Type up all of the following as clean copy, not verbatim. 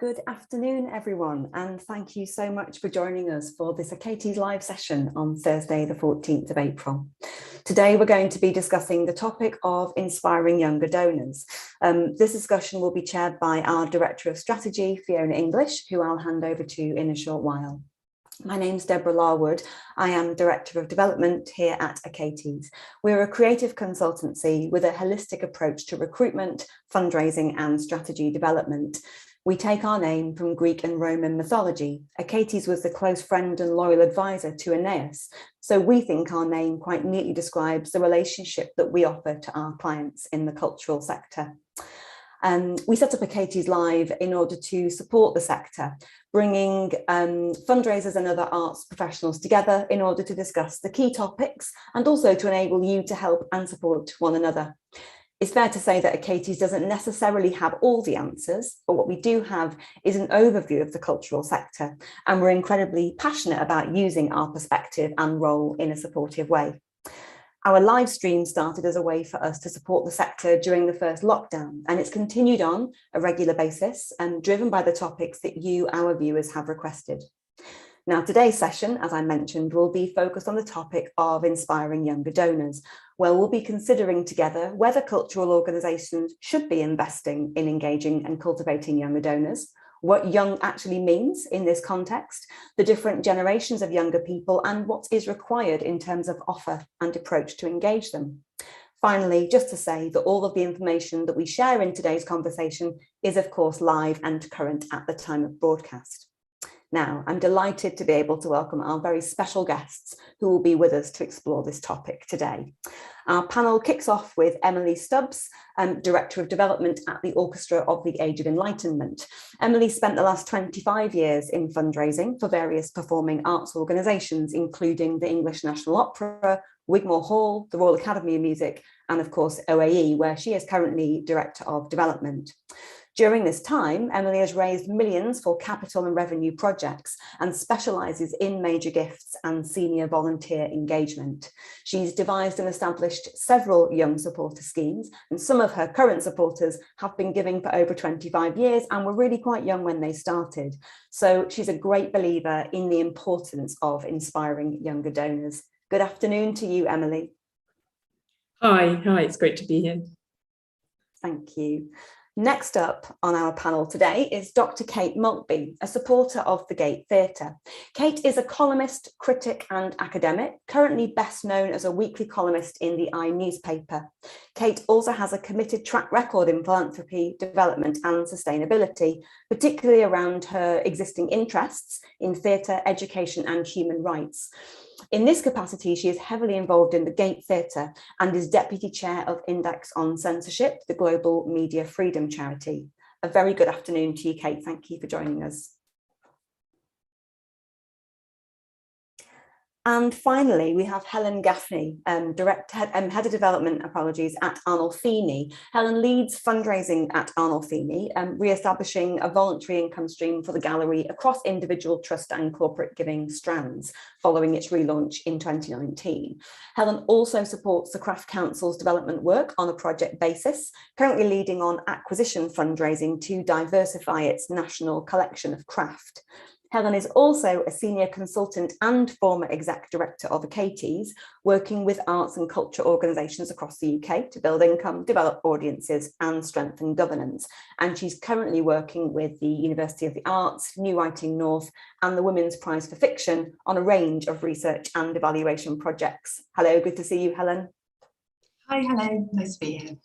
Good afternoon, everyone, and thank you so much for joining us for this Achates live session on Thursday, the 14th of April. Today, we're going to be discussing the topic of inspiring younger donors. This discussion will be chaired by our Director of Strategy, Fiona English, who I'll hand over to in a short while. My name's Deborah Larwood. I am Director of Development here at Achates. We're a creative consultancy with a holistic approach to recruitment, fundraising and strategy development. We take our name from Greek and Roman mythology. Achates was the close friend and loyal advisor to Aeneas. So we think our name quite neatly describes the relationship that we offer to our clients in the cultural sector. We set up Achates Live in order to support the sector, bringing fundraisers and other arts professionals together in order to discuss the key topics and also to enable you to help and support one another. It's fair to say that Achates doesn't necessarily have all the answers, but what we do have is an overview of the cultural sector, and we're incredibly passionate about using our perspective and role in a supportive way. Our live stream started as a way for us to support the sector during the first lockdown, and it's continued on a regular basis and driven by the topics that you, our viewers, have requested. Now, today's session, as I mentioned, will be focused on the topic of inspiring younger donors, where we'll be considering together whether cultural organisations should be investing in engaging and cultivating younger donors, what young actually means in this context, the different generations of younger people, and what is required in terms of offer and approach to engage them. Finally, just to say that all of the information that we share in today's conversation is, of course, live and current at the time of broadcast. Now, I'm delighted to be able to welcome our very special guests who will be with us to explore this topic today. Our panel kicks off with Emily Stubbs, Director of Development at the Orchestra of the Age of Enlightenment. Emily spent the last 25 years in fundraising for various performing arts organisations, including the English National Opera, Wigmore Hall, the Royal Academy of Music, and of course OAE, where she is currently Director of Development. During this time, Emily has raised millions for capital and revenue projects and specialises in major gifts and senior volunteer engagement. She's devised and established several young supporter schemes, and some of her current supporters have been giving for over 25 years and were really quite young when they started. So she's a great believer in the importance of inspiring younger donors. Good afternoon to you, Emily. Hi, it's great to be here. Thank you. Next up on our panel today is Dr. Kate Maltby, a supporter of the Gate Theatre. Kate is a columnist, critic and academic, currently best known as a weekly columnist in the newspaper. Kate also has a committed track record in philanthropy, development and sustainability, particularly around her existing interests in theatre, education and human rights. In this capacity, she is heavily involved in the Gate Theatre and is Deputy Chair of Index on Censorship, the global media freedom charity. A very good afternoon to you, Kate. Thank you for joining us. And finally, we have Helen Gaffney, Head of Development, at Arnolfini. Helen leads fundraising at Arnolfini, re-establishing a voluntary income stream for the gallery across individual trust and corporate giving strands, following its relaunch in 2019. Helen also supports the Craft Council's development work on a project basis, currently leading on acquisition fundraising to diversify its national collection of craft. Helen is also a senior consultant and former exec director of Achates, working with arts and culture organisations across the UK to build income, develop audiences and strengthen governance. And she's currently working with the University of the Arts, New Writing North and the Women's Prize for Fiction on a range of research and evaluation projects. Hello, good to see you, Helen. Hi, hello, nice to be here.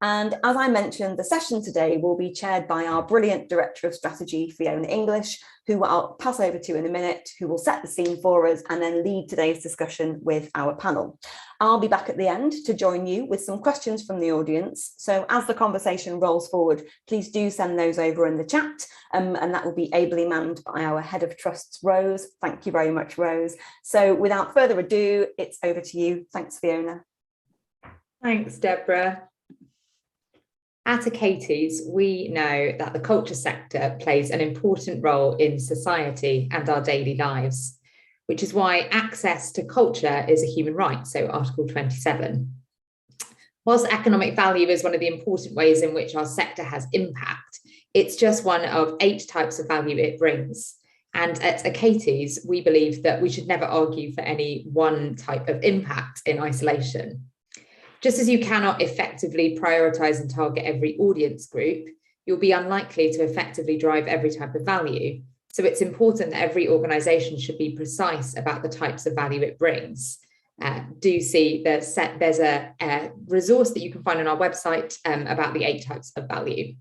And as I mentioned, the session today will be chaired by our brilliant Director of Strategy, Fiona English, who I'll pass over to in a minute, who will set the scene for us and then lead today's discussion with our panel. I'll be back at the end to join you with some questions from the audience. So as the conversation rolls forward, please do send those over in the chat, and that will be ably manned by our Head of Trusts, Rose. Thank you very much, Rose. So without further ado, it's over to you. Thanks, Fiona. Thanks, Deborah. At Achates, we know that the culture sector plays an important role in society and our daily lives, which is why access to culture is a human right, so Article 27. Whilst economic value is one of the important ways in which our sector has impact, It's just one of 8 types of value it brings. And at Achates, we believe that we should never argue for any one type of impact in isolation. Just as you cannot effectively prioritize and target every audience group, you'll be unlikely to effectively drive every type of value. So it's important that every organization should be precise about the types of value it brings. Do see there's a resource that you can find on our website about the 8 types of value.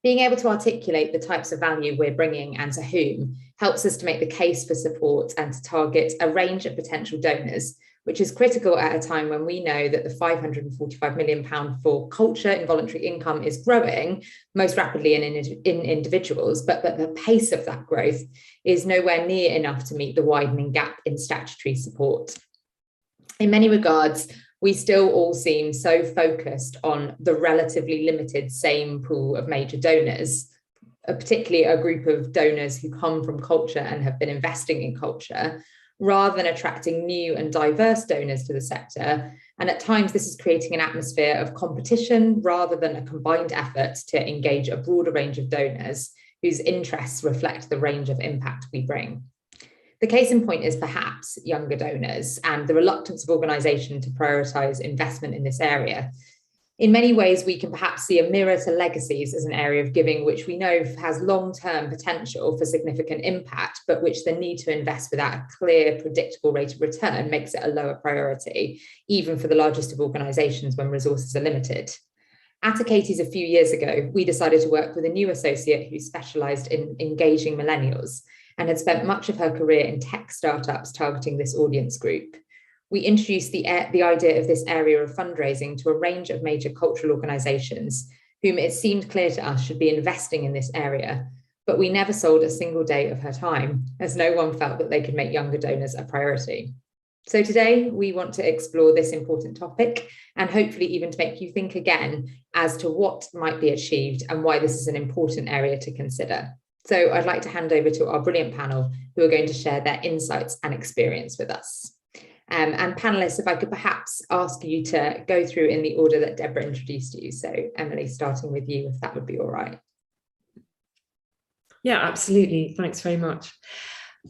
Being able to articulate the types of value we're bringing and to whom helps us to make the case for support and to target a range of potential donors, which is critical at a time when we know that the £545 million for culture involuntary income is growing most rapidly in individuals, but the pace of that growth is nowhere near enough to meet the widening gap in statutory support. In many regards, we still all seem so focused on the relatively limited same pool of major donors, particularly a group of donors who come from culture and have been investing in culture, rather than attracting new and diverse donors to the sector. And at times, this is creating an atmosphere of competition rather than a combined effort to engage a broader range of donors whose interests reflect the range of impact we bring. The case in point is perhaps younger donors and the reluctance of organisations to prioritise investment in this area. In many ways, we can perhaps see a mirror to legacies as an area of giving which we know has long-term potential for significant impact, but which the need to invest without a clear, predictable rate of return makes it a lower priority, even for the largest of organisations when resources are limited. At Achates a few years ago, we decided to work with a new associate who specialised in engaging millennials and had spent much of her career in tech startups targeting this audience group. We introduced the idea of this area of fundraising to a range of major cultural organisations whom it seemed clear to us should be investing in this area, but we never sold a single day of her time, as no one felt that they could make younger donors a priority. So today we want to explore this important topic and hopefully even to make you think again as to what might be achieved and why this is an important area to consider. So I'd like to hand over to our brilliant panel who are going to share their insights and experience with us. And panelists, if I could perhaps ask you to go through in the order that Deborah introduced you. So Emily, starting with you, if that would be all right. Yeah, absolutely. Thanks very much.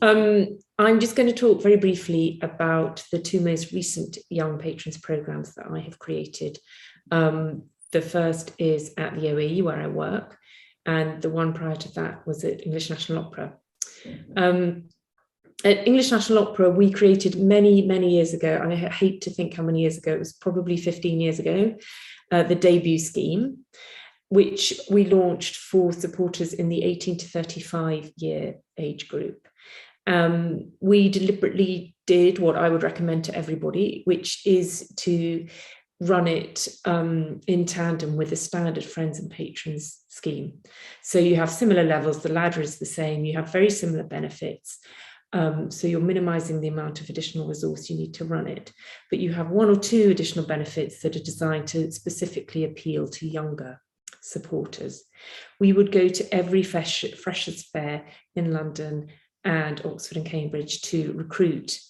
I'm just going to talk very briefly about the 2 most recent Young Patrons programmes that I have created. The first is at the OAE where I work, and the one prior to that was at English National Opera. At English National Opera, we created many, many years ago, and I hate to think how many years ago, it was probably 15 years ago, the debut scheme, which we launched for supporters in the 18 to 35 year age group. We deliberately did what I would recommend to everybody, which is to run it in tandem with a standard friends and patrons scheme. So you have similar levels, the ladder is the same, you have very similar benefits. So you're minimizing the amount of additional resource you need to run it, but you have 1 or 2 additional benefits that are designed to specifically appeal to younger supporters. We would go to every Freshers' Fair in London and Oxford and Cambridge to recruit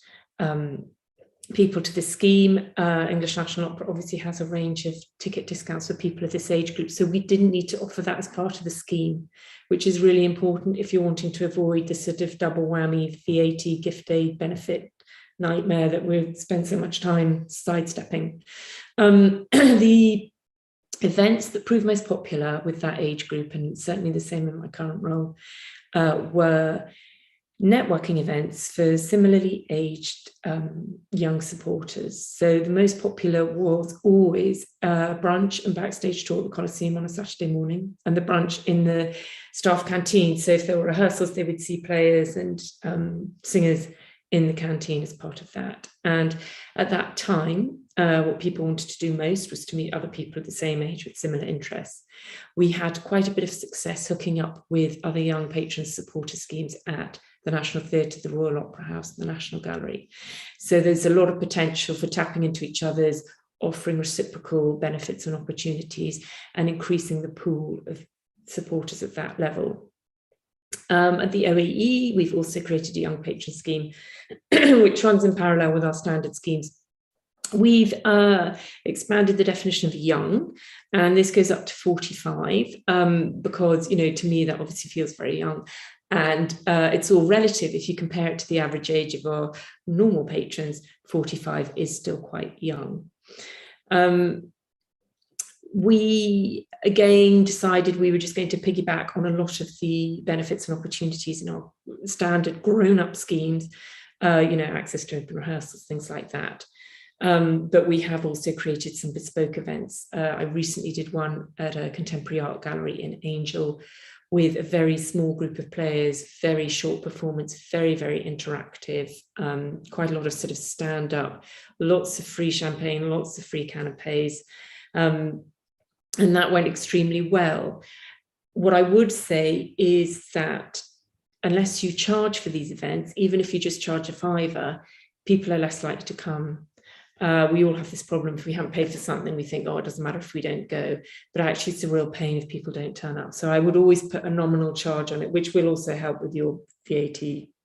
people to the scheme. English National Opera obviously has a range of ticket discounts for people of this age group, so we didn't need to offer that as part of the scheme, which is really important if you're wanting to avoid the sort of double whammy VAT gift aid benefit nightmare that we spend so much time sidestepping. The events that proved most popular with that age group, and certainly the same in my current role, were networking events for similarly aged young supporters. So the most popular was always brunch and backstage tour at the Coliseum on a Saturday morning, and the brunch in the staff canteen. So if there were rehearsals, they would see players and singers in the canteen as part of that. And at that time, what people wanted to do most was to meet other people of the same age with similar interests. We had quite a bit of success hooking up with other young patron supporter schemes at the National Theatre, the Royal Opera House, the National Gallery. So there's a lot of potential for tapping into each other's, offering reciprocal benefits and opportunities, and increasing the pool of supporters at that level. At the OAE, we've also created a young patron scheme, which runs in parallel with our standard schemes We've expanded the definition of young, and this goes up to 45, because, you know, to me, that obviously feels very young. And it's all relative. If you compare it to the average age of our normal patrons, 45 is still quite young. We again decided we were just going to piggyback on a lot of the benefits and opportunities in our standard grown-up schemes, you know, access to open rehearsals, things like that. But we have also created some bespoke events. I recently did one at a contemporary art gallery in Angel with a very small group of players, very short performance, very, very interactive, quite a lot of sort of stand-up, lots of free champagne, lots of free canapes. And that went extremely well. What I would say is that unless you charge for these events, even if you just charge a £5, people are less likely to come. We all have this problem. If we haven't paid for something, we think, oh, it doesn't matter if we don't go. But actually, it's a real pain if people don't turn up. So I would always put a nominal charge on it, which will also help with your VAT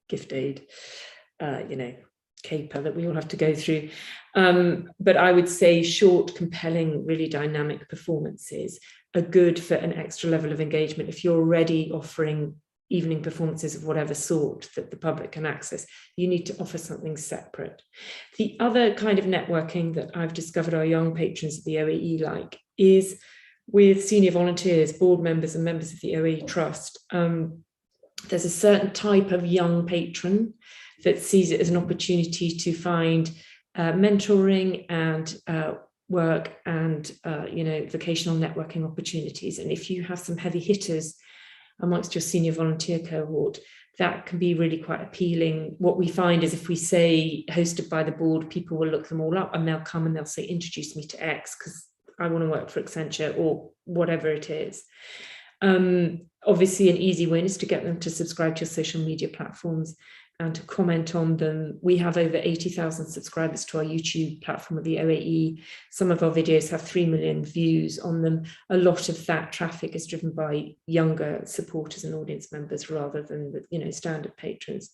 gift aid, you know, caper that we all have to go through. But I would say short, compelling, really dynamic performances are good for an extra level of engagement. If you're already offering evening performances of whatever sort that the public can access, you need to offer something separate. The other kind of networking that I've discovered our young patrons of the OAE like is with senior volunteers, board members and members of the OAE Trust. There's a certain type of young patron that sees it as an opportunity to find mentoring and work and you know, vocational networking opportunities. And if you have some heavy hitters amongst your senior volunteer cohort, that can be really quite appealing. What we find is if we say hosted by the board, people will look them all up and they'll come and they'll say, introduce me to X because I want to work for Accenture or whatever it is. Obviously, an easy win is to get them to subscribe to your social media platforms and to comment on them. We have over 80,000 subscribers to our YouTube platform of the OAE. Some of our videos have 3 million views on them. A lot of that traffic is driven by younger supporters and audience members rather than the, you know, standard patrons.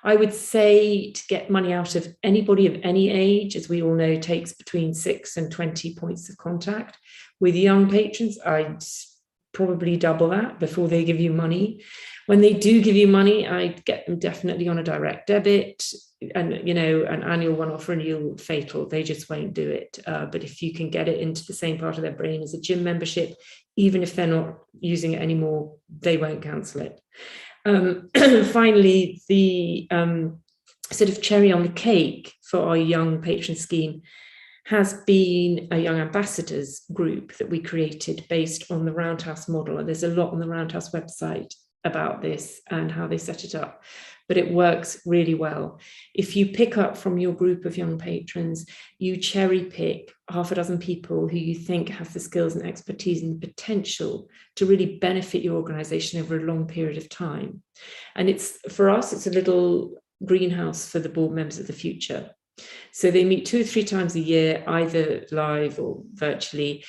I would say to get money out of anybody of any age, as we all know, takes between 6 and 20 points of contact. With young patrons, I'd probably double that before they give you money. When they do give you money, I get them definitely on a direct debit, and, you know, an annual one-off renewal fatal, they just won't do it. But if you can get it into the same part of their brain as a gym membership, even if they're not using it anymore, they won't cancel it. Finally, the sort of cherry on the cake for our young patron scheme has been a young ambassadors group that we created based on the Roundhouse model. And there's a lot on the Roundhouse website about this and how they set it up, but it works really well. If you pick up from your group of young patrons, you cherry pick half a dozen people who you think have the skills and expertise and potential to really benefit your organization over a long period of time. And it's, for us, it's a little greenhouse for the board members of the future. So they meet 2 or 3 times a year, either live or virtually.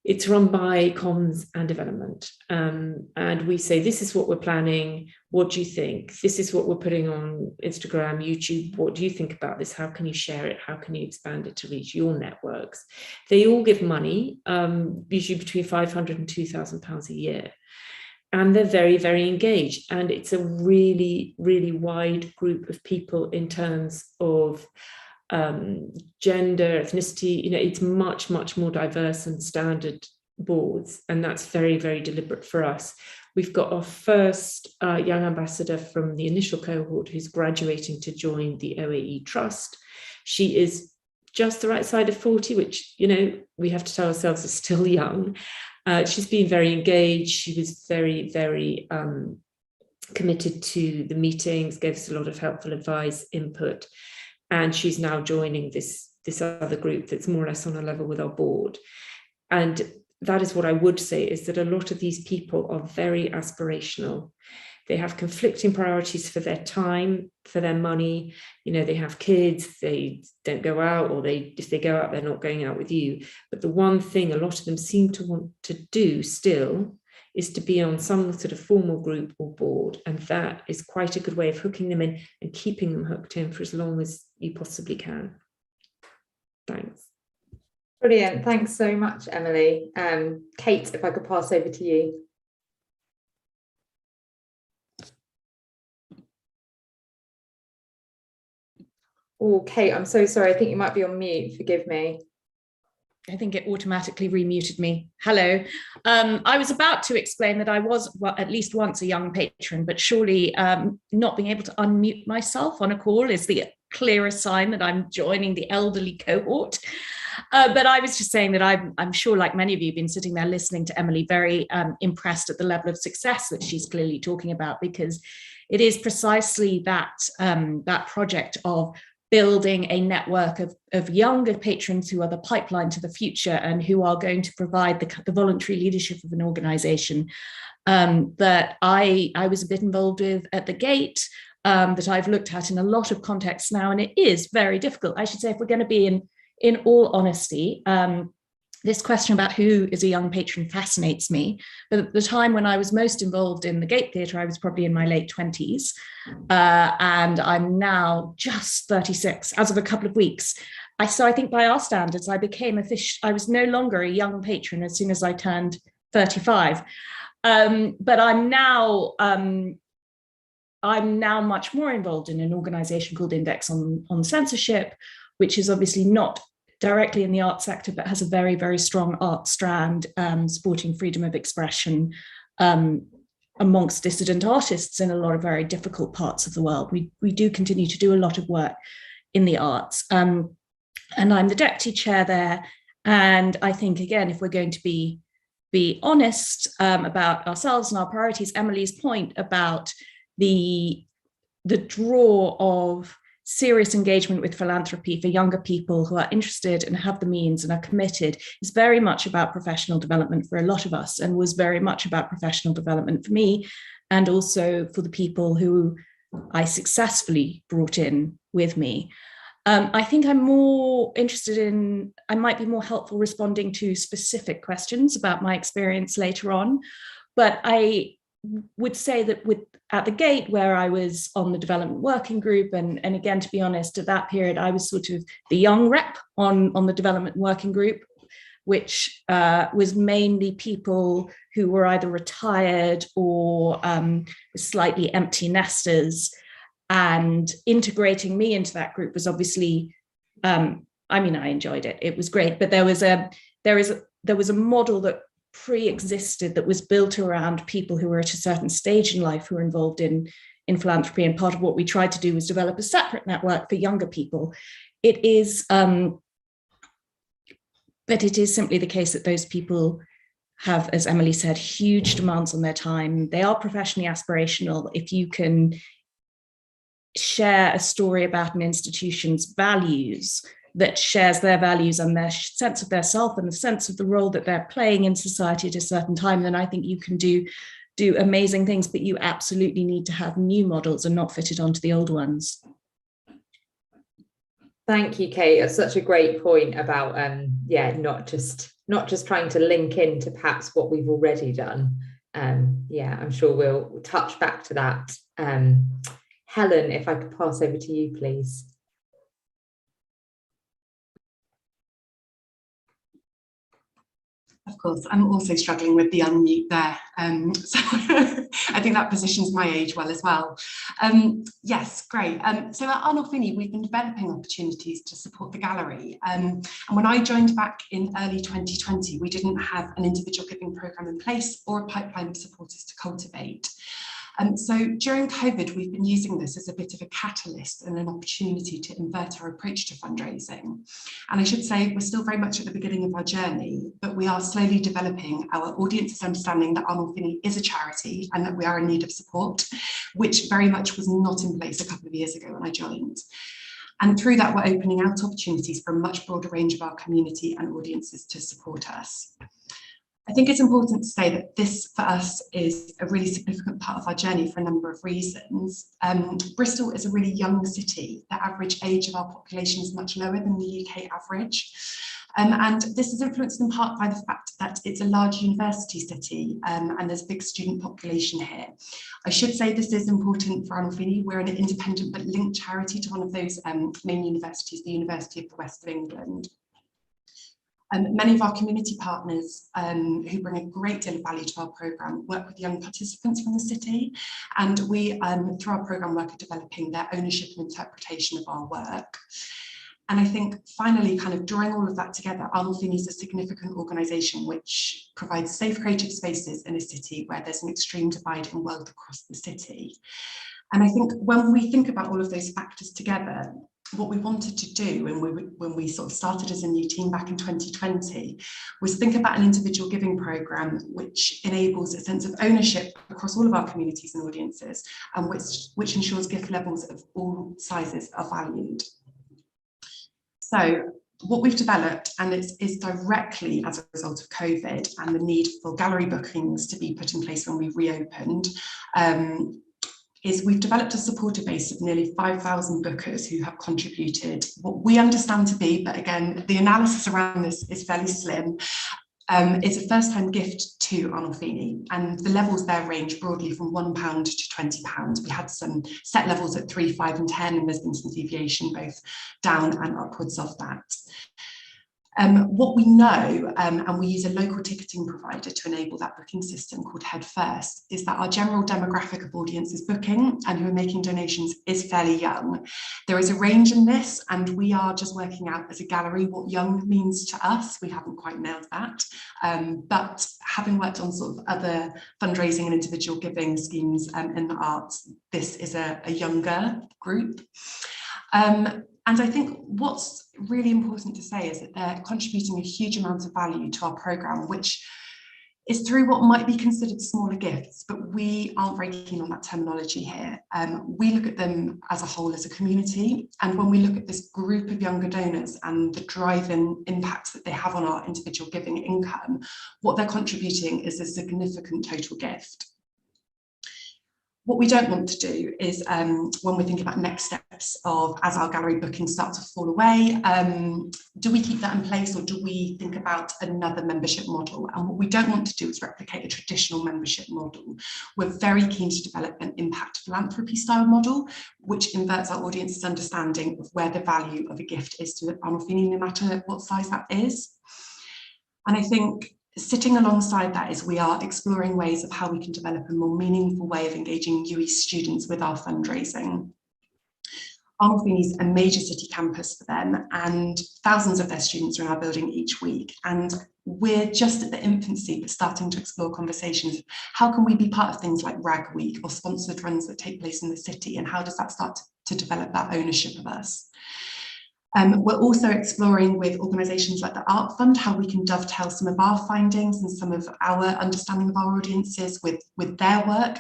It's run by comms and development. And we say, this is what we're planning. What do you think? This is what we're putting on Instagram, YouTube. What do you think about this? How can you share it? How can you expand it to reach your networks? They all give money, usually between £500 and £2,000 a year. And they're very, very engaged. And it's a really, really wide group of people in terms of gender, ethnicity. You know, it's much, much more diverse than standard boards. And that's very, very deliberate for us. We've got our first young ambassador from the initial cohort who's graduating to join the OAE Trust. She is just the right side of 40, which, you know, we have to tell ourselves is still young. She's been very engaged. She was very, very committed to the meetings, gave us a lot of helpful advice, input, and she's now joining this other group that's more or less on a level with our board. And that is what I would say, is that a lot of these people are very aspirational. They have conflicting priorities for their time, for their money. You know, they have kids, they don't go out, or if they go out, they're not going out with you. But the one thing a lot of them seem to want to do still is to be on some sort of formal group or board. And that is quite a good way of hooking them in and keeping them hooked in for as long as you possibly can. Thanks. Brilliant. Thanks so much, Emily. Kate, if I could pass over to you. Oh, Kate, I'm so sorry. I think you might be on mute. Forgive me. I think it automatically remuted me. Hello. I was about to explain that I was, well, at least once a young patron, but surely not being able to unmute myself on a call is the clearest sign that I'm joining the elderly cohort. But I was just saying that I'm sure, like many of you, have been sitting there listening to Emily, very impressed at the level of success that she's clearly talking about, because it is precisely that, that project of building a network of younger patrons who are the pipeline to the future and who are going to provide the voluntary leadership of an organization that I was a bit involved with at the Gate, that I've looked at in a lot of contexts now, and it is very difficult. I should say, if we're going to be in all honesty, this question about who is a young patron fascinates me. But at the time when I was most involved in the Gate Theatre, I was probably in my late 20s. And I'm now just 36 as of a couple of weeks. So I think by our standards, I became I was no longer a young patron as soon as I turned 35. But I'm now much more involved in an organization called Index on Censorship, which is obviously not directly in the art sector, but has a very, very strong art strand, supporting freedom of expression amongst dissident artists in a lot of very difficult parts of the world. We do continue to do a lot of work in the arts. And I'm the deputy chair there. And I think, again, if we're going to be honest about ourselves and our priorities, Emily's point about the draw of serious engagement with philanthropy for younger people who are interested and have the means and are committed is very much about professional development for a lot of us, and was very much about professional development for me, and also for the people who I successfully brought in with me. I think I'm more interested in, I might be more helpful responding to specific questions about my experience later on, but I would say that at the Gate, where I was on the development working group, and again, to be honest, at that period, I was sort of the young rep on the development working group, which was mainly people who were either retired or slightly empty nesters. And integrating me into that group was obviously, I enjoyed it. It was great, but there was a model that pre-existed that was built around people who were at a certain stage in life who were involved in philanthropy, and part of what we tried to do was develop a separate network for younger people. It is but it is simply the case that those people have, as Emily said, huge demands on their time. They are professionally aspirational. If you can share a story about an institution's values that shares their values and their sense of their self and the sense of the role that they're playing in society at a certain time, then I think you can do amazing things, but you absolutely need to have new models and not fit it onto the old ones. Thank you, Kate. That's such a great point about not just trying to link into perhaps what we've already done. I'm sure we'll touch back to that. Helen, if I could pass over to you, please. Of course, I'm also struggling with the unmute there. So I think that positions my age well as well. Yes, great. So at Arnold Finney, we've been developing opportunities to support the gallery. And when I joined back in early 2020, we didn't have an individual giving programme in place or a pipeline of supporters to cultivate. So during COVID, we've been using this as a bit of a catalyst and an opportunity to invert our approach to fundraising. And I should say we're still very much at the beginning of our journey, but we are slowly developing our audience's understanding that Arnold Finney is a charity and that we are in need of support, which very much was not in place a couple of years ago when I joined. And through that, we're opening out opportunities for a much broader range of our community and audiences to support us. I think it's important to say that this, for us, is a really significant part of our journey for a number of reasons. Bristol is a really young city. The average age of our population is much lower than the UK average. And this is influenced in part by the fact that it's a large university city and there's a big student population here. I should say this is important for Arnolfini. We're an independent but linked charity to one of those main universities, the University of the West of England. Many of our community partners who bring a great deal of value to our programme work with young participants from the city, and we, through our programme, work at developing their ownership and interpretation of our work. And I think finally, kind of drawing all of that together, Arnolfini is a significant organisation which provides safe creative spaces in a city where there's an extreme divide in wealth across the city. And I think when we think about all of those factors together, what we wanted to do when we sort of started as a new team back in 2020 was think about an individual giving programme which enables a sense of ownership across all of our communities and audiences, and which ensures gift levels of all sizes are valued. So what we've developed, and it is directly as a result of COVID and the need for gallery bookings to be put in place when we reopened, is we've developed a supporter base of nearly 5,000 bookers who have contributed what we understand to be, but again, the analysis around this is fairly slim, it's a first-time gift to Arnolfini, and the levels there range broadly from £1 to £20. We had some set levels at 3, 5 and 10, and there's been some deviation both down and upwards of that. What we know, and we use a local ticketing provider to enable that booking system called Head First, is that our general demographic of audiences booking and who are making donations is fairly young. There is a range in this, and we are just working out as a gallery what young means to us. We haven't quite nailed that, but having worked on sort of other fundraising and individual giving schemes in the arts, this is a younger group. And I think what's really important to say is that they're contributing a huge amount of value to our programme, which is through what might be considered smaller gifts, but we aren't very keen on that terminology here. We look at them as a whole, as a community, and when we look at this group of younger donors and the driving impacts that they have on our individual giving income, what they're contributing is a significant total gift. What we don't want to do is, when we think about next steps of as our gallery bookings start to fall away, do we keep that in place or do we think about another membership model? And what we don't want to do is replicate a traditional membership model. We're very keen to develop an impact philanthropy style model, which inverts our audience's understanding of where the value of a gift is to Arnolfini, no matter what size that is. And I think sitting alongside that is we are exploring ways of how we can develop a more meaningful way of engaging UE students with our fundraising. Arnolfini is a major city campus for them, and thousands of their students are in our building each week. And we're just at the infancy, but starting to explore conversations. How can we be part of things like Rag Week or sponsored runs that take place in the city? And how does that start to develop that ownership of us? We're also exploring with organisations like the Art Fund how we can dovetail some of our findings and some of our understanding of our audiences with their work.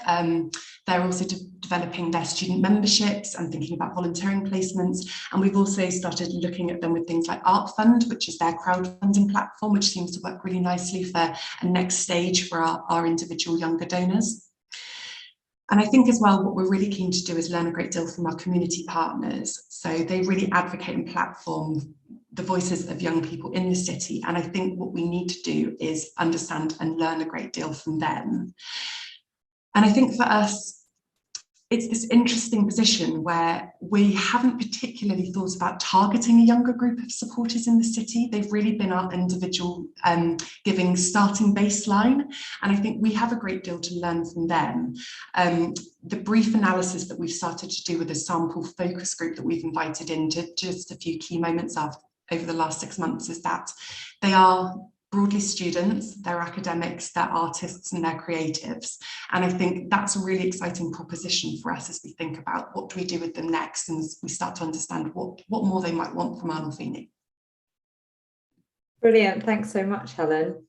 They're also developing their student memberships and thinking about volunteering placements. And we've also started looking at them with things like Art Fund, which is their crowdfunding platform, which seems to work really nicely for a next stage for our individual younger donors. And I think as well, what we're really keen to do is learn a great deal from our community partners. So they really advocate and platform the voices of young people in the city. And I think what we need to do is understand and learn a great deal from them. And I think for us, it's this interesting position where we haven't particularly thought about targeting a younger group of supporters in the city. They've really been our individual giving starting baseline. And I think we have a great deal to learn from them. The brief analysis that we've started to do with a sample focus group that we've invited into just a few key moments over the last 6 months is that they are broadly students, they're academics, they're artists and they're creatives. And I think that's a really exciting proposition for us as we think about what do we do with them next and as we start to understand what more they might want from Arnolfini. Brilliant, thanks so much, Helen.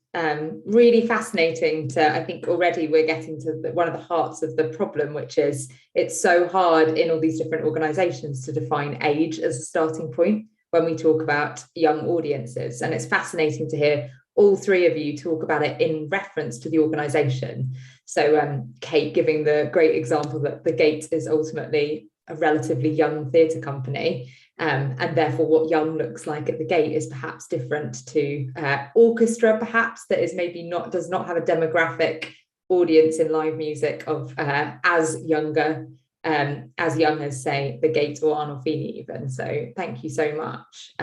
Really fascinating I think already we're getting to one of the hearts of the problem, which is it's so hard in all these different organisations to define age as a starting point when we talk about young audiences. And it's fascinating to hear all three of you talk about it in reference to the organisation. So Kate giving the great example that the gate is ultimately a relatively young theatre company, and therefore what young looks like at the gate is perhaps different to orchestra, perhaps, that is maybe does not have a demographic audience in live music of as young as, say, the Gate or Arnolfini even. So thank you so much.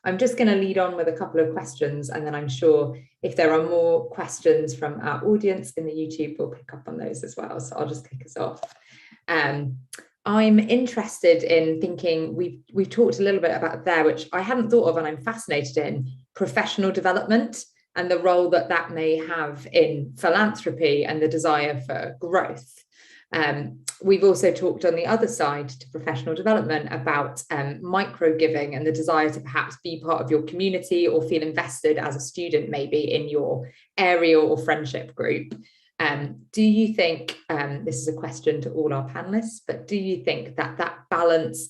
I'm just going to lead on with a couple of questions, and then I'm sure if there are more questions from our audience in the YouTube, we'll pick up on those as well. So I'll just kick us off. I'm interested in thinking, we've talked a little bit about there, which I hadn't thought of, and I'm fascinated in professional development and the role that that may have in philanthropy and the desire for growth. We've also talked on the other side to professional development about micro giving and the desire to perhaps be part of your community or feel invested as a student, maybe in your area or friendship group. Do you think, this is a question to all our panelists, but do you think that that balance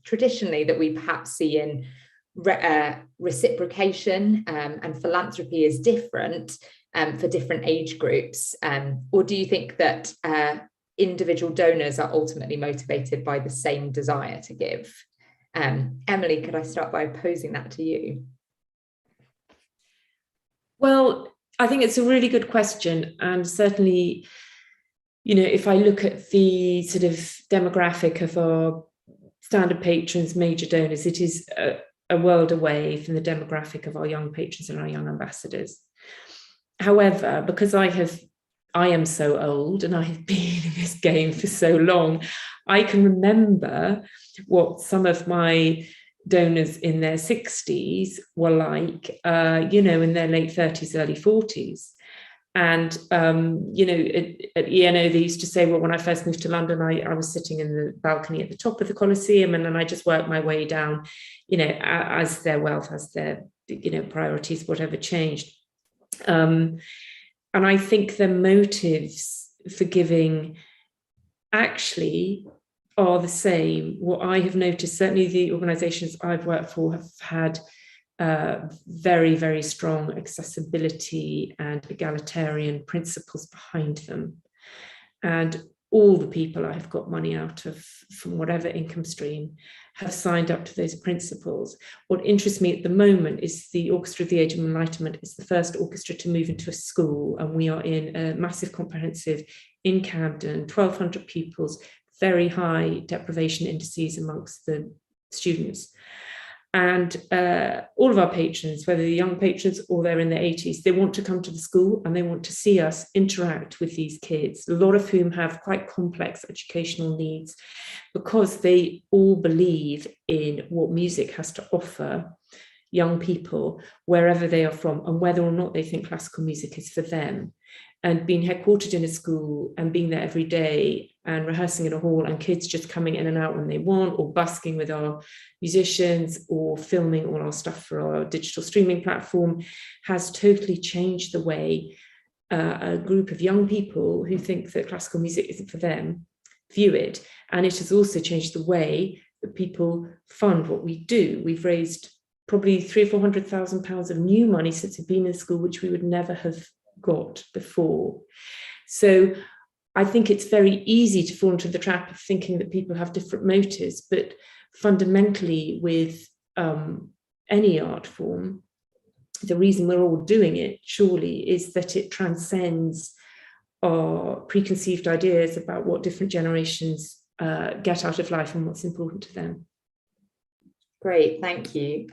traditionally that we perhaps see in reciprocation and philanthropy is different for different age groups? Or do you think that individual donors are ultimately motivated by the same desire to give? Emily, could I start by posing that to you? Well, I think it's a really good question. And certainly, you know, if I look at the sort of demographic of our standard patrons, major donors, it is a world away from the demographic of our young patrons and our young ambassadors. However, because I am so old and I have been in this game for so long, I can remember what some of my donors in their 60s were like, you know, in their late 30s, early 40s. And, you know, at ENO, they used to say, well, when I first moved to London, I was sitting in the balcony at the top of the Colosseum, and then I just worked my way down, you know, as their wealth, as their, you know, priorities, whatever changed. And I think the motives for giving actually are the same. What I have noticed, certainly the organisations I've worked for have had very, very strong accessibility and egalitarian principles behind them. And all the people I've got money out of from whatever income stream have signed up to those principles. What interests me at the moment is the Orchestra of the Age of Enlightenment is the first orchestra to move into a school, and we are in a massive comprehensive in Camden, 1,200 pupils, very high deprivation indices amongst the students. And all of our patrons, whether they're young patrons or they're in their 80s, they want to come to the school and they want to see us interact with these kids, a lot of whom have quite complex educational needs, because they all believe in what music has to offer young people wherever they are from and whether or not they think classical music is for them. And being headquartered in a school and being there every day and rehearsing in a hall and kids just coming in and out when they want, or busking with our musicians or filming all our stuff for our digital streaming platform, has totally changed the way a group of young people who think that classical music isn't for them view it. And it has also changed the way that people fund what we do. We've raised probably £300,000 or £400,000 of new money since we've been in school, which we would never have got before. So I think it's very easy to fall into the trap of thinking that people have different motives, but fundamentally with any art form, the reason we're all doing it surely is that it transcends our preconceived ideas about what different generations get out of life and what's important to them. Great, thank you.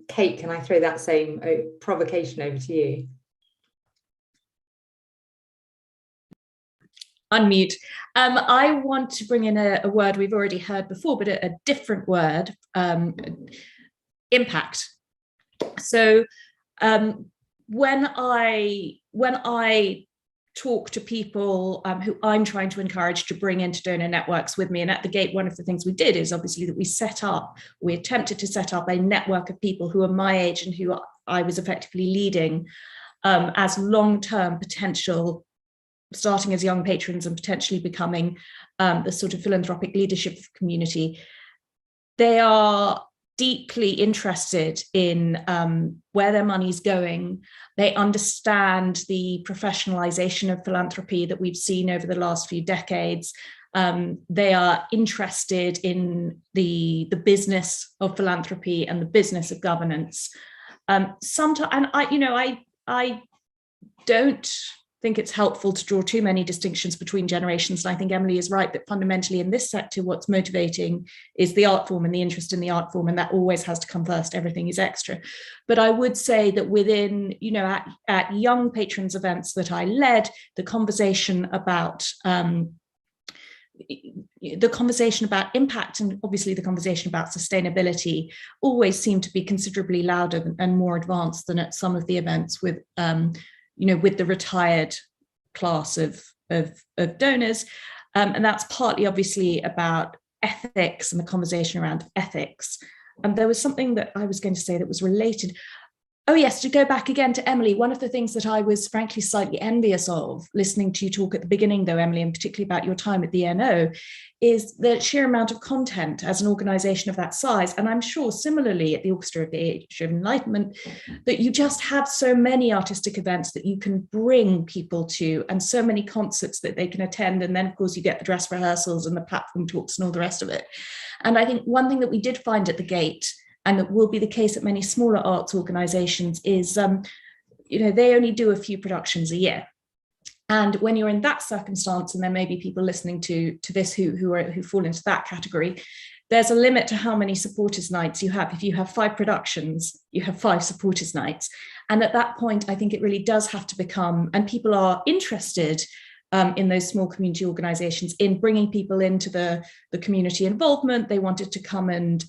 Kate, can I throw that same provocation over to you? Unmute. I want to bring in a word we've already heard before, but a different word, impact. So when I talk to people who I'm trying to encourage to bring into donor networks with me, and at the Gate, one of the things we did is obviously that we attempted to set up a network of people who are my age and who I was effectively leading as long-term potential, starting as young patrons and potentially becoming the sort of philanthropic leadership of the community. They are deeply interested in where their money's going. They understand the professionalization of philanthropy that we've seen over the last few decades. They are interested in the business of philanthropy and the business of governance. Sometimes, and I don't think it's helpful to draw too many distinctions between generations. And I think Emily is right that fundamentally in this sector, what's motivating is the art form and the interest in the art form, and that always has to come first. Everything is extra. But I would say that within, at young patrons events that I led, the conversation about impact and obviously the conversation about sustainability always seemed to be considerably louder and more advanced than at some of the events with with the retired class of donors. And that's partly obviously about ethics and the conversation around ethics. And there was something that I was going to say that was related. Oh yes, to go back again to Emily, one of the things that I was frankly slightly envious of listening to you talk at the beginning though, Emily, and particularly about your time at the NO, is the sheer amount of content as an organisation of that size. And I'm sure similarly at the Orchestra of the Age of Enlightenment, that you just have so many artistic events that you can bring people to and so many concerts that they can attend. And then of course you get the dress rehearsals and the platform talks and all the rest of it. And I think one thing that we did find at the Gate, and that will be the case at many smaller arts organisations, is they only do a few productions a year. And when you're in that circumstance, and there may be people listening to this who fall into that category, there's a limit to how many supporters nights you have. If you have 5 productions, you have 5 supporters nights. And at that point, I think it really does have to become, and people are interested in those small community organisations in bringing people into the community involvement. They wanted to come and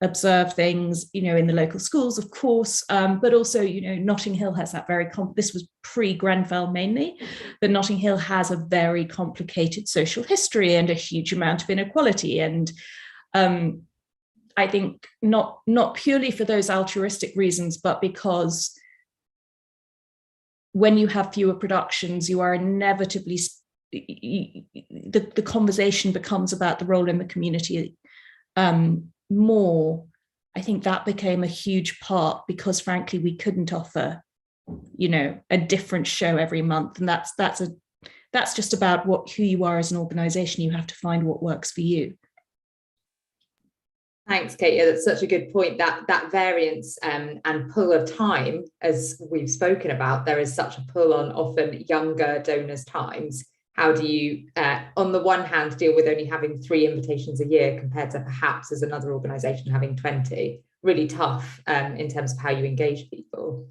observe things, in the local schools, of course, but also, Notting Hill has that this was pre-Grenfell mainly, but Notting Hill has a very complicated social history and a huge amount of inequality. And I think not purely for those altruistic reasons, but because when you have fewer productions, you are inevitably, the conversation becomes about the role in the community more. I think that became a huge part because frankly we couldn't offer a different show every month, and that's just about who you are as an organization. You have to find what works for you. Thanks, Kate. Yeah, that's such a good point. That variance and pull of time, as we've spoken about, there is such a pull on often younger donors' times. How do you, on the one hand, deal with only having 3 invitations a year compared to perhaps as another organisation having 20? Really tough in terms of how you engage people.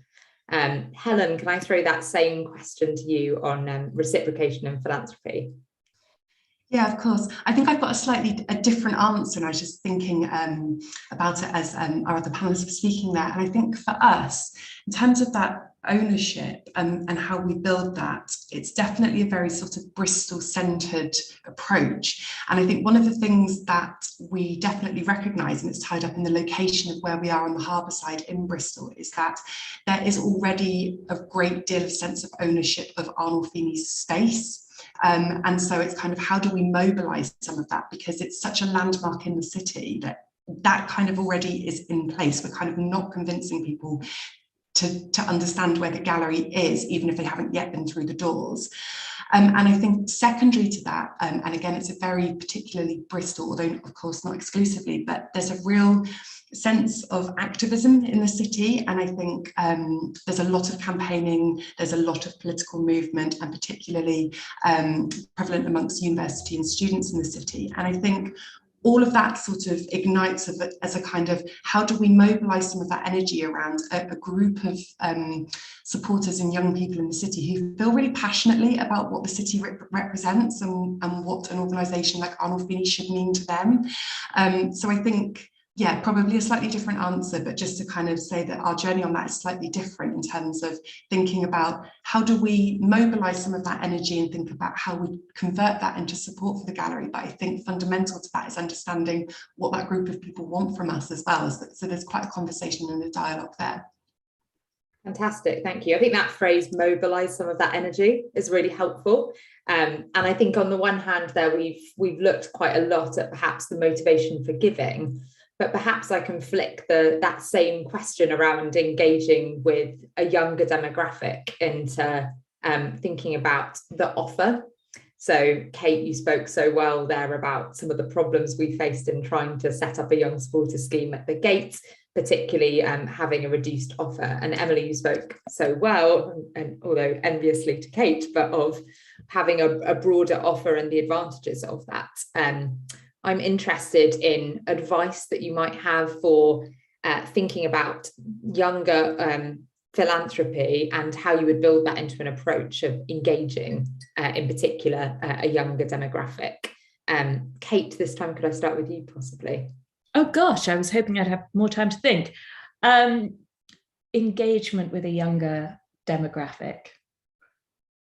Helen, can I throw that same question to you on reciprocation and philanthropy? Yeah, of course. I think I've got a different answer, and I was just thinking about it as our other panelists were speaking there. And I think for us, in terms of that ownership and how we build that, it's definitely a very sort of Bristol-centred approach. And I think one of the things that we definitely recognise, and it's tied up in the location of where we are on the harbour side in Bristol, is that there is already a great deal of sense of ownership of Arnolfini's space. And so it's kind of, how do we mobilise some of that? Because it's such a landmark in the city that kind of already is in place. We're kind of not convincing people to understand where the gallery is, even if they haven't yet been through the doors. And I think secondary to that, and again, it's a very particularly Bristol, although of course not exclusively, but there's a real sense of activism in the city. And I think there's a lot of campaigning, there's a lot of political movement, and particularly prevalent amongst university and students in the city. And I think all of that sort of ignites as a kind of, how do we mobilise some of that energy around a group of supporters and young people in the city who feel really passionately about what the city represents and what an organisation like Arnolfini should mean to them. So I think, yeah, probably a slightly different answer, but just to kind of say that our journey on that is slightly different in terms of thinking about how do we mobilise some of that energy and think about how we convert that into support for the gallery. But I think fundamental to that is understanding what that group of people want from us as well. So there's quite a conversation and a dialogue there. Fantastic, thank you. I think that phrase, mobilise some of that energy, is really helpful. And I think on the one hand there, we've looked quite a lot at perhaps the motivation for giving, but perhaps I can flick that same question around engaging with a younger demographic into thinking about the offer. So Kate, you spoke so well there about some of the problems we faced in trying to set up a young supporter scheme at the gate, particularly having a reduced offer. And Emily, you spoke so well, and although enviously to Kate, but of having a broader offer and the advantages of that. I'm interested in advice that you might have for thinking about younger philanthropy and how you would build that into an approach of engaging, in particular, a younger demographic. Kate, this time, could I start with you possibly? Oh gosh, I was hoping I'd have more time to think. Engagement with a younger demographic.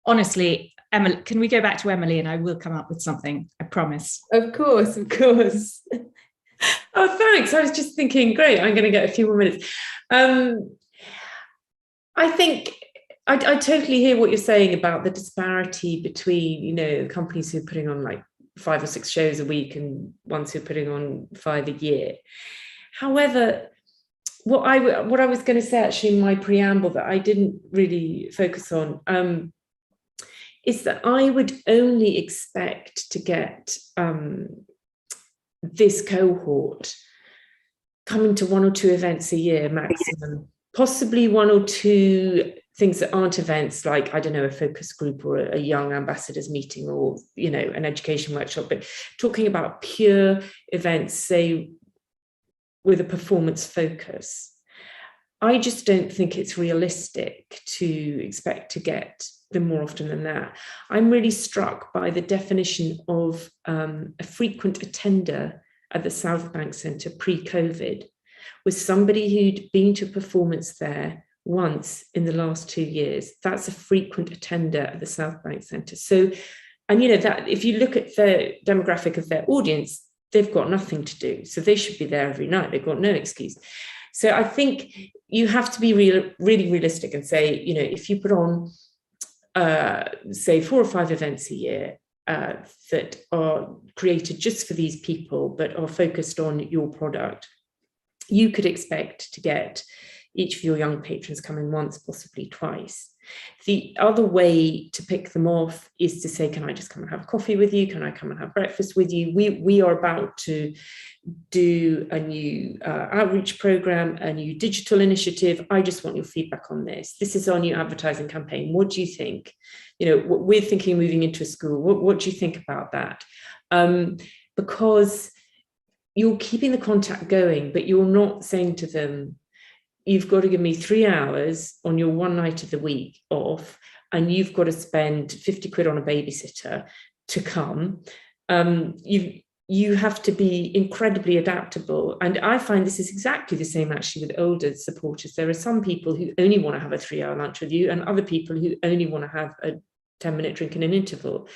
Honestly, Emily, can we go back to Emily and I will come up with something, I promise. Of course, of course. Oh, thanks. I was just thinking, great, I'm going to get a few more minutes. I think I totally hear what you're saying about the disparity between, you know, companies who are putting on like 5 or 6 shows a week and ones who are putting on 5 a year. However, what I was going to say actually in my preamble that I didn't really focus on is that I would only expect to get this cohort coming to 1 or 2 events a year maximum, possibly 1 or 2 things that aren't events, like, I don't know, a focus group or a young ambassadors meeting or, you know, an education workshop, but talking about pure events, say, with a performance focus. I just don't think it's realistic to expect to get them more often than that. I'm really struck by the definition of a frequent attender at the South Bank Centre pre-COVID was somebody who'd been to a performance there once in the last 2 years. That's a frequent attender at the South Bank Centre. So, and you know, that if you look at the demographic of their audience, they've got nothing to do. So they should be there every night. They've got no excuse. So I think you have to be really realistic and say, you know, if you put on, say, 4 or 5 events a year that are created just for these people, but are focused on your product, you could expect to get each of your young patrons coming once, possibly twice. The other way to pick them off is to say, can I just come and have a coffee with you? Can I come and have breakfast with you? We are about to do a new outreach program, a new digital initiative. I just want your feedback on this. This is our new advertising campaign. What do you think? You know, we're thinking of moving into a school. What do you think about that? Because you're keeping the contact going, but you're not saying to them, you've got to give me 3 hours on your one night of the week off, and you've got to spend 50 quid on a babysitter to come. You have to be incredibly adaptable. And I find this is exactly the same actually with older supporters. There are some people who only want to have a 3-hour lunch with you and other people who only want to have a 10-minute drink in an interval.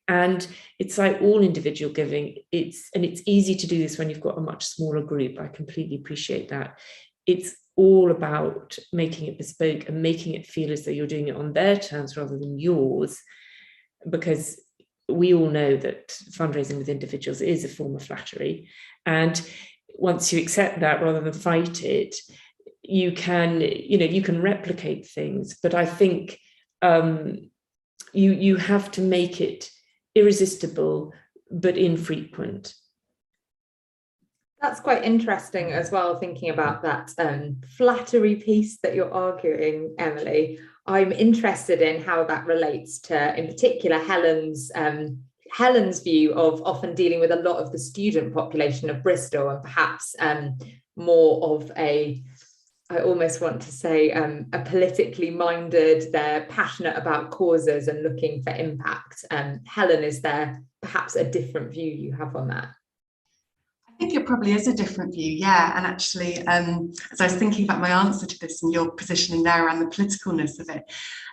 And it's like all individual giving. It's easy to do this when you've got a much smaller group. I completely appreciate that. It's all about making it bespoke and making it feel as though you're doing it on their terms rather than yours, because we all know that fundraising with individuals is a form of flattery. And once you accept that rather than fight it, you can replicate things. But I think you have to make it irresistible but infrequent. That's quite interesting as well, thinking about that flattery piece that you're arguing, Emily. I'm interested in how that relates to, in particular, Helen's view of often dealing with a lot of the student population of Bristol, and perhaps more of I almost want to say a politically minded. They're passionate about causes and looking for impact. Helen, is there perhaps a different view you have on that? I think it probably is a different view, yeah. And actually, as I was thinking about my answer to this and your positioning there around the politicalness of it,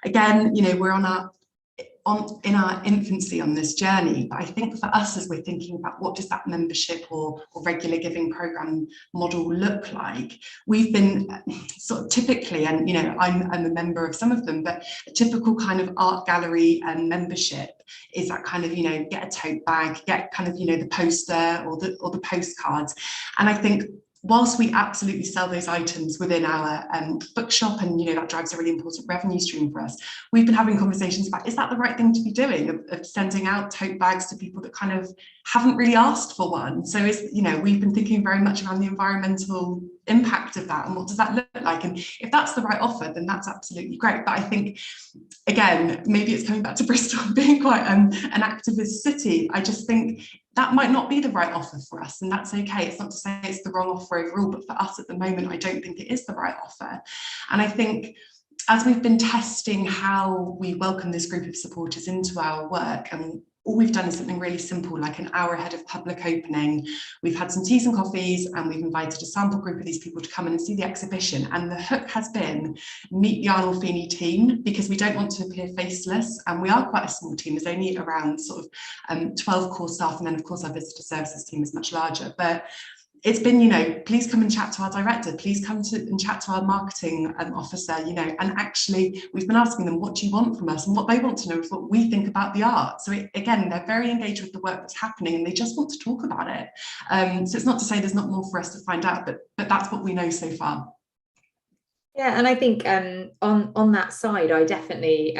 again, you know, we're in our infancy on this journey. But I think for us, as we're thinking about what does that membership or regular giving program model look like, we've been sort of typically, and you know, I'm a member of some of them, but a typical kind of art gallery membership is that kind of, you know, get a tote bag, get kind of, you know, the poster or the postcards. And I think whilst we absolutely sell those items within our bookshop, and that drives a really important revenue stream for us, we've been having conversations about, is that the right thing to be doing, of sending out tote bags to people that kind of haven't really asked for one? So we've been thinking very much around the environmental impact of that, and what does that look like, and if that's the right offer, then that's absolutely great. But I think, again, maybe it's coming back to Bristol being quite an activist city. I just think that might not be the right offer for us, and that's okay. It's not to say it's the wrong offer overall, but for us at the moment, I don't think it is the right offer. And I think as we've been testing how we welcome this group of supporters into our work, and all we've done is something really simple, like an hour ahead of public opening. We've had some teas and coffees, and we've invited a sample group of these people to come in and see the exhibition. And the hook has been meet the Arnolfini team, because we don't want to appear faceless. And we are quite a small team. There's only around sort of 12 core staff. And then of course our visitor services team is much larger. But it's been, please come and chat to our director, please come and chat to our marketing officer, and actually we've been asking them, what do you want from us? And what they want to know is what we think about the art. So again, they're very engaged with the work that's happening, and they just want to talk about it. So it's not to say there's not more for us to find out, but that's what we know so far. Yeah, and I think on that side, I definitely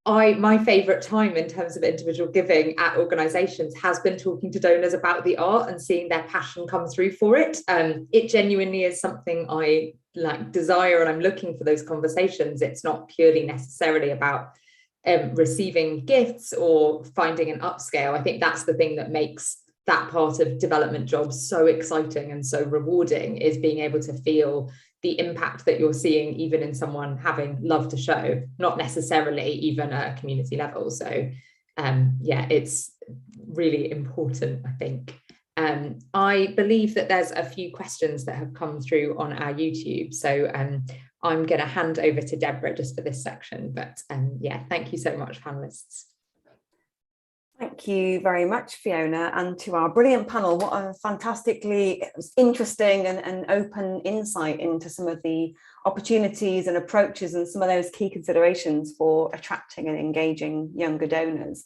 my favourite time in terms of individual giving at organisations has been talking to donors about the art and seeing their passion come through for it. It genuinely is something I desire, and I'm looking for those conversations. It's not purely necessarily about receiving gifts or finding an upscale. I think that's the thing that makes that part of development jobs so exciting and so rewarding, is being able to feel the impact that you're seeing, even in someone having love to show, not necessarily even at a community level. So it's really important, I think. I believe that there's a few questions that have come through on our YouTube. So I'm going to hand over to Deborah just for this section. But thank you so much, panelists. Thank you very much, Fiona, and to our brilliant panel. What a fantastically interesting and open insight into some of the opportunities and approaches and some of those key considerations for attracting and engaging younger donors.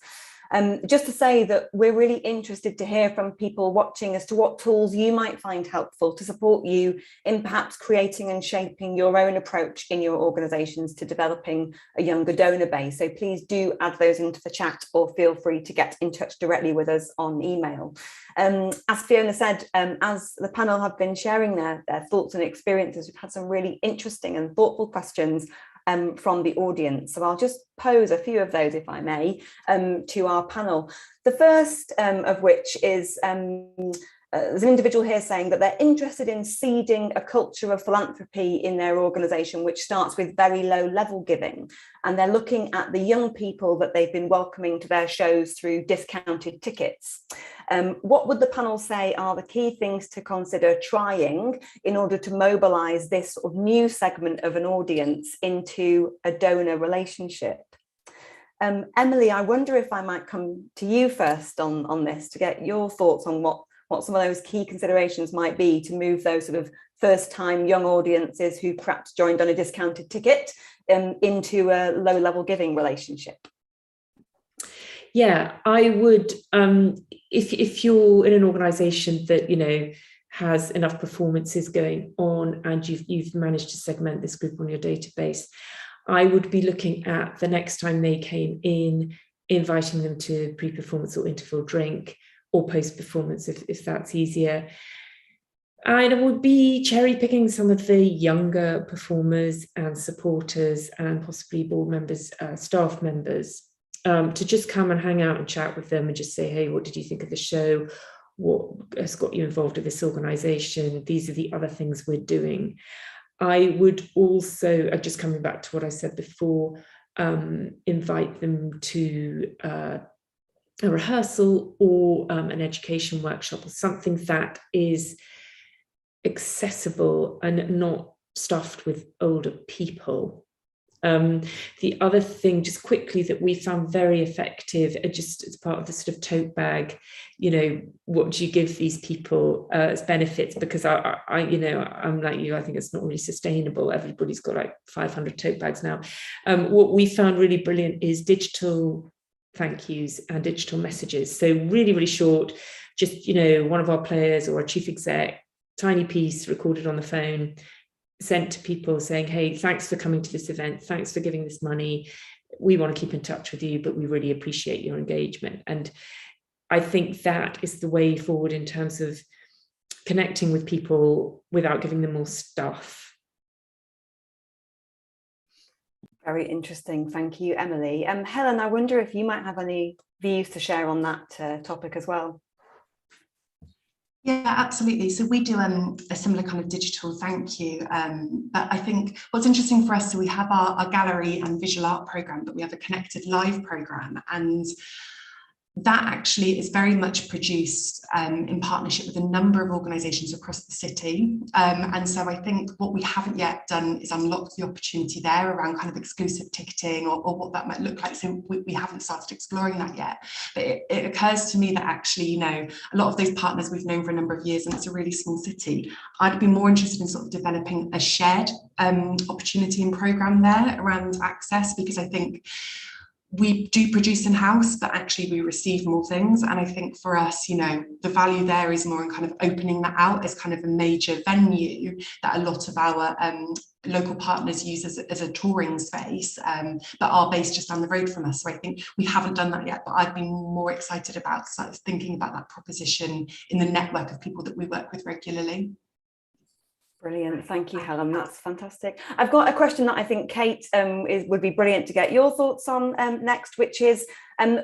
Just to say that we're really interested to hear from people watching as to what tools you might find helpful to support you in perhaps creating and shaping your own approach in your organisations to developing a younger donor base. So please do add those into the chat, or feel free to get in touch directly with us on email. As Fiona said, as the panel have been sharing their thoughts and experiences, we've had some really interesting and thoughtful questions from the audience. So I'll just pose a few of those, if I may, to our panel. The first of which is, there's an individual here saying that they're interested in seeding a culture of philanthropy in their organisation, which starts with very low level giving. And they're looking at the young people that they've been welcoming to their shows through discounted tickets. What would the panel say are the key things to consider trying in order to mobilise this sort of new segment of an audience into a donor relationship? Emily, I wonder if I might come to you first on this to get your thoughts on what some of those key considerations might be to move those sort of first-time young audiences who perhaps joined on a discounted ticket into a low-level giving relationship. Yeah, I would, if you're in an organisation that, has enough performances going on and you've managed to segment this group on your database, I would be looking at the next time they came in, inviting them to pre-performance or interval drink, or post-performance if that's easier. And I would be cherry picking some of the younger performers and supporters and possibly board members, staff members, to just come and hang out and chat with them and just say, hey, what did you think of the show? What has got you involved in this organisation? These are the other things we're doing. I would also, just coming back to what I said before, invite them to a rehearsal or an education workshop, or something that is accessible and not stuffed with older people. The other thing, just quickly, that we found very effective, just as part of the sort of tote bag, what do you give these people as benefits? Because I'm like you, I think it's not really sustainable. Everybody's got like 500 tote bags now. What we found really brilliant is digital thank yous and digital messages. So really, really short, just, one of our players or a chief exec tiny piece recorded on the phone, sent to people saying, hey, thanks for coming to this event, thanks for giving this money, we want to keep in touch with you, but we really appreciate your engagement. And I think that is the way forward in terms of connecting with people without giving them more stuff. Very interesting. Thank you, Emily. Helen, I wonder if you might have any views to share on that topic as well. Yeah, absolutely. So we do a similar kind of digital thank you. But I think what's interesting for us, so we have our gallery and visual art programme, but we have a connected live programme. And that actually is very much produced in partnership with a number of organisations across the city. And so I think what we haven't yet done is unlock the opportunity there around kind of exclusive ticketing or what that might look like. So we haven't started exploring that yet. But it occurs to me that actually, you know, a lot of those partners we've known for a number of years, and it's a really small city. I'd be more interested in sort of developing a shared opportunity and programme there around access, because I think we do produce in-house, but actually we receive more things. And I think for us, you know, the value there is more in kind of opening that out as kind of a major venue that a lot of our local partners use as a touring space, but are based just down the road from us. So I think we haven't done that yet, but I'd be more excited about sort of thinking about that proposition in the network of people that we work with regularly. Brilliant. Thank you, Helen. That's fantastic. I've got a question that I think Kate would be brilliant to get your thoughts on next, which is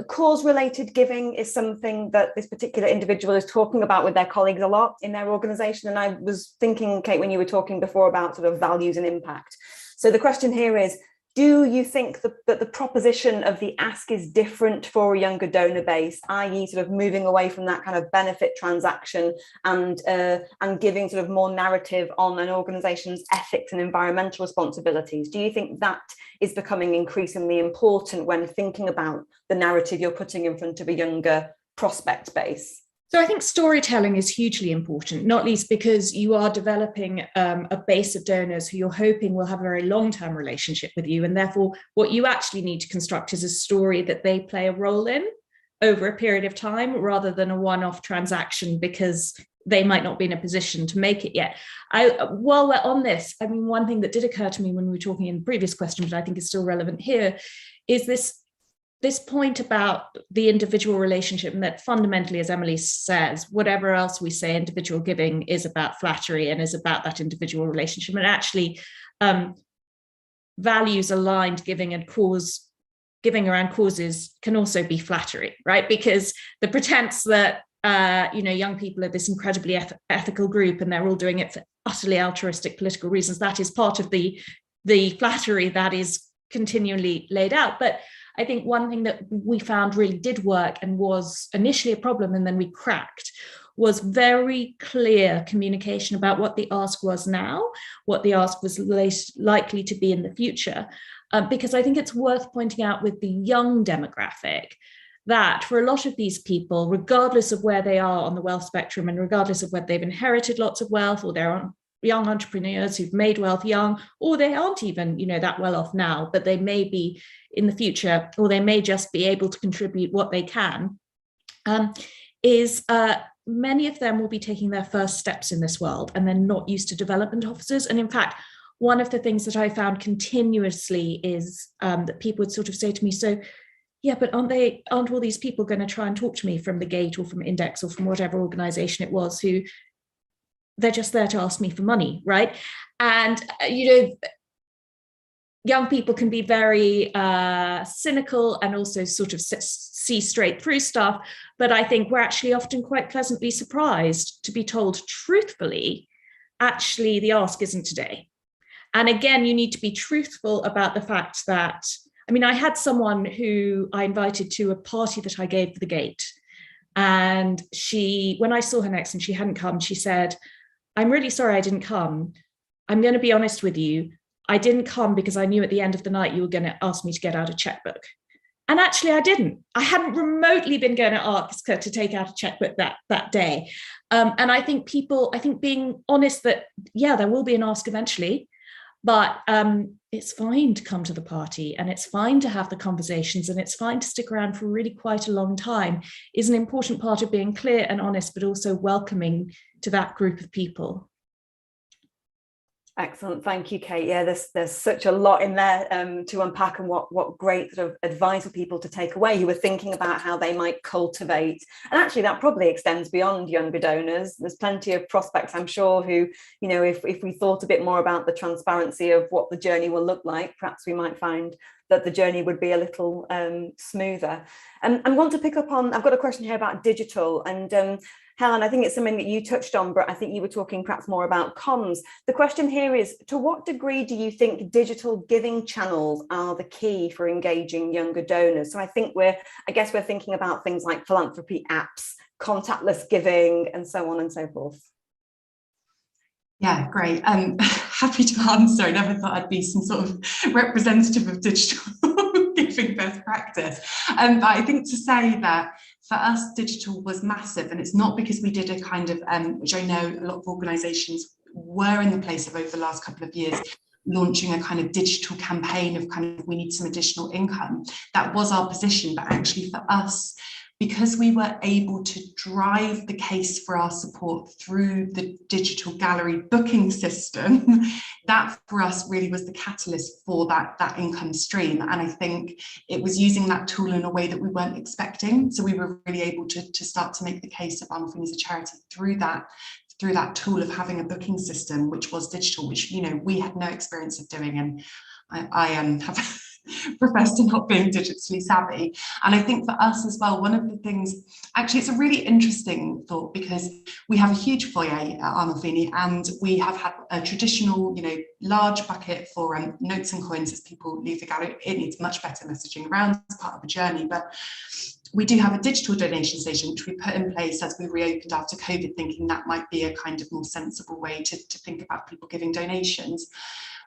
cause-related giving is something that this particular individual is talking about with their colleagues a lot in their organisation. And I was thinking, Kate, when you were talking before about sort of values and impact. So the question here is, do you think that the proposition of the ask is different for a younger donor base, i.e. sort of moving away from that kind of benefit transaction and giving sort of more narrative on an organisation's ethics and environmental responsibilities? Do you think that is becoming increasingly important when thinking about the narrative you're putting in front of a younger prospect base? So I think storytelling is hugely important, not least because you are developing a base of donors who you're hoping will have a very long-term relationship with you. And therefore, what you actually need to construct is a story that they play a role in over a period of time, rather than a one-off transaction because they might not be in a position to make it yet. While we're on this, I mean, one thing that did occur to me when we were talking in the previous question, but I think is still relevant here, is this point about the individual relationship, and that fundamentally, as Emily says, whatever else we say, individual giving is about flattery and is about that individual relationship. And actually, values aligned giving and giving around causes can also be flattery, right? Because the pretense that young people are this incredibly ethical group and they're all doing it for utterly altruistic political reasons, that is part of the flattery that is continually laid out. But I think one thing that we found really did work and was initially a problem and then we cracked was very clear communication about what the ask was now, what the ask was likely to be in the future. Because I think it's worth pointing out with the young demographic that for a lot of these people, regardless of where they are on the wealth spectrum and regardless of whether they've inherited lots of wealth or they're young entrepreneurs who've made wealth young, or they aren't even, that well off now, but they may be in the future, or they may just be able to contribute what they can, many of them will be taking their first steps in this world and they're not used to development officers. And in fact, one of the things that I found continuously is that people would sort of say to me, so yeah, but aren't all these people going to try and talk to me from the Gate or from Index or from whatever organization it was, who they're just there to ask me for money, right? And young people can be very cynical and also sort of see straight through stuff. But I think we're actually often quite pleasantly surprised to be told truthfully, actually, the ask isn't today. And again, you need to be truthful about the fact that, I had someone who I invited to a party that I gave for the Gate. And when I saw her next and she hadn't come, she said, I'm really sorry I didn't come. I'm going to be honest with you. I didn't come because I knew at the end of the night you were going to ask me to get out a checkbook. And actually I didn't. I hadn't remotely been going to ask her to take out a checkbook that day. And I think being honest that, yeah, there will be an ask eventually, but it's fine to come to the party and it's fine to have the conversations and it's fine to stick around for really quite a long time is an important part of being clear and honest, but also welcoming to that group of people. Excellent, thank you, Kate. Yeah, there's such a lot in there to unpack, and what great sort of advice for people to take away who are thinking about how they might cultivate. And actually, that probably extends beyond younger donors. There's plenty of prospects, I'm sure, who, you know, if we thought a bit more about the transparency of what the journey will look like, perhaps we might find that the journey would be a little smoother. And I want to pick up on, I've got a question here about digital, and Helen, I think it's something that you touched on, but I think you were talking perhaps more about comms. The question here is, to what degree do you think digital giving channels are the key for engaging younger donors? So I think I guess we're thinking about things like philanthropy apps, contactless giving, and so on and so forth. Yeah, great. Happy to answer. I never thought I'd be some sort of representative of digital giving best practice. But I think to say that for us, digital was massive, and it's not because we did a kind of, which I know a lot of organisations were in the place of over the last couple of years, launching a kind of digital campaign of kind of, we need some additional income. That was our position, but actually for us, because we were able to drive the case for our support through the digital gallery booking system, that for us really was the catalyst for that income stream. And I think it was using that tool in a way that we weren't expecting. So we were really able to start to make the case of Arnolfini as a charity through that tool of having a booking system, which was digital, which, you know, we had no experience of doing. And I have professed to not being digitally savvy. And I think for us as well, one of the things, actually it's a really interesting thought, because we have a huge foyer at Arnolfini, and we have had a traditional, you know, large bucket for notes and coins as people leave the gallery. It needs much better messaging around as part of the journey, but we do have a digital donation station, which we put in place as we reopened after COVID, thinking that might be a kind of more sensible way to think about people giving donations.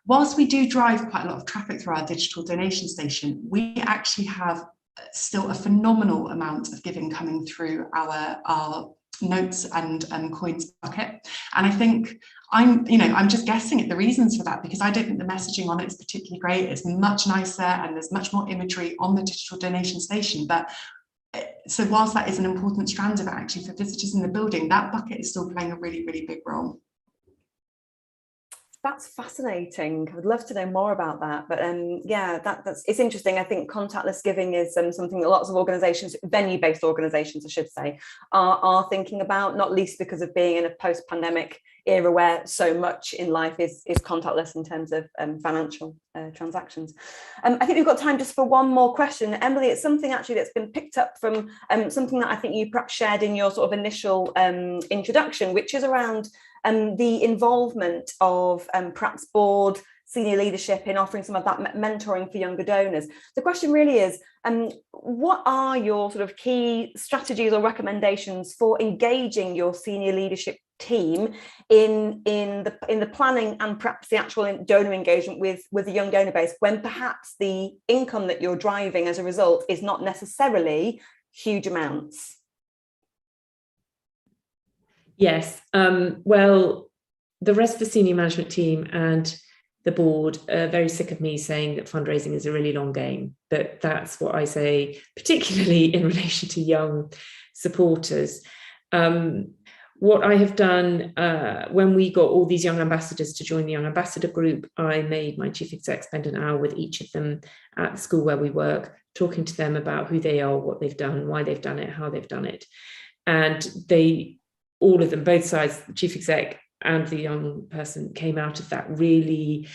Whilst we do drive quite a lot of traffic through our digital donation station, we actually have still a phenomenal amount of giving coming through our notes and coins bucket. And I think I'm just guessing at the reasons for that, because I don't think the messaging on it is particularly great. It's much nicer and there's much more imagery on the digital donation station. But so whilst that is an important strand of it, actually for visitors in the building, that bucket is still playing a really, really big role. That's fascinating. I would love to know more about that. But yeah, it's interesting. I think contactless giving is something that lots of organisations, venue-based organisations, I should say, are thinking about, not least because of being in a post-pandemic era where so much in life is contactless in terms of financial transactions. I think we've got time just for one more question. Emily, it's something actually that's been picked up from something that I think you perhaps shared in your sort of initial introduction, which is around the involvement of perhaps board, senior leadership in offering some of that mentoring for younger donors. The question really is, what are your sort of key strategies or recommendations for engaging your senior leadership team in the planning and perhaps the actual donor engagement with the young donor base, when perhaps the income that you're driving as a result is not necessarily huge amounts? Yes, well, the rest of the senior management team and the board are very sick of me saying that fundraising is a really long game, but that's what I say, particularly in relation to young supporters. What I have done when we got all these young ambassadors to join the Young Ambassador Group, I made my chief exec spend an hour with each of them at the school where we work, talking to them about who they are, what they've done, why they've done it, how they've done it. And all of them, both sides, the chief exec and the young person, came out of that really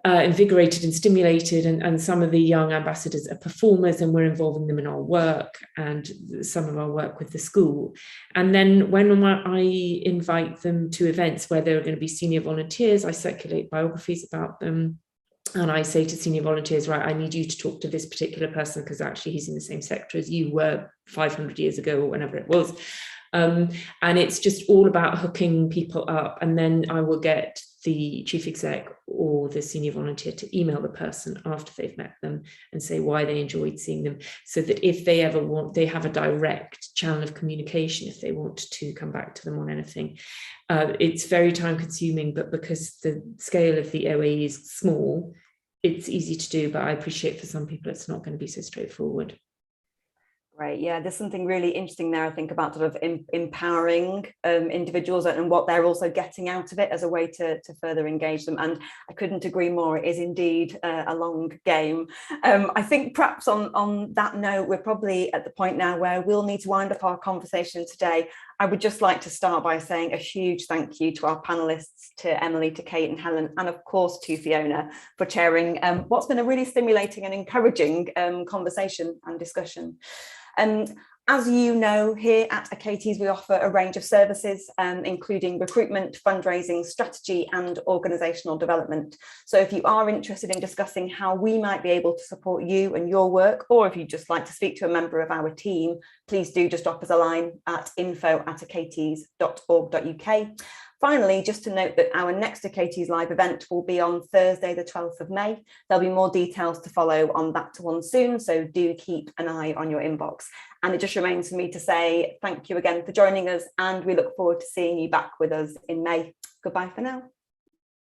invigorated and stimulated, and some of the young ambassadors are performers, and we're involving them in our work and some of our work with the school. And then when I invite them to events where there are going to be senior volunteers, I circulate biographies about them. And I say to senior volunteers, right, I need you to talk to this particular person because actually he's in the same sector as you were 500 years ago or whenever it was. And it's just all about hooking people up. And then I will get the chief exec or the senior volunteer to email the person after they've met them and say why they enjoyed seeing them, so that if they ever want, they have a direct channel of communication if they want to come back to them on anything. It's very time consuming, but because the scale of the OAE is small, it's easy to do, but I appreciate for some people it's not going to be so straightforward. Great. Yeah, there's something really interesting there, I think, about sort of empowering individuals and what they're also getting out of it as a way to further engage them. And I couldn't agree more. It is indeed a long game. I think perhaps on that note, we're probably at the point now where we'll need to wind up our conversation today. I would just like to start by saying a huge thank you to our panelists, to Emily, to Kate and Helen, and of course to Fiona for chairing what's been a really stimulating and encouraging conversation and discussion. As you know, here at Achates, we offer a range of services, including recruitment, fundraising, strategy and organisational development. So if you are interested in discussing how we might be able to support you and your work, or if you'd just like to speak to a member of our team, please do just drop us a line at info@achates.org.uk. Finally, just to note that our next Achates Live event will be on Thursday, the 12th of May. There'll be more details to follow on that one soon, so do keep an eye on your inbox. And it just remains for me to say thank you again for joining us, and we look forward to seeing you back with us in May. Goodbye for now.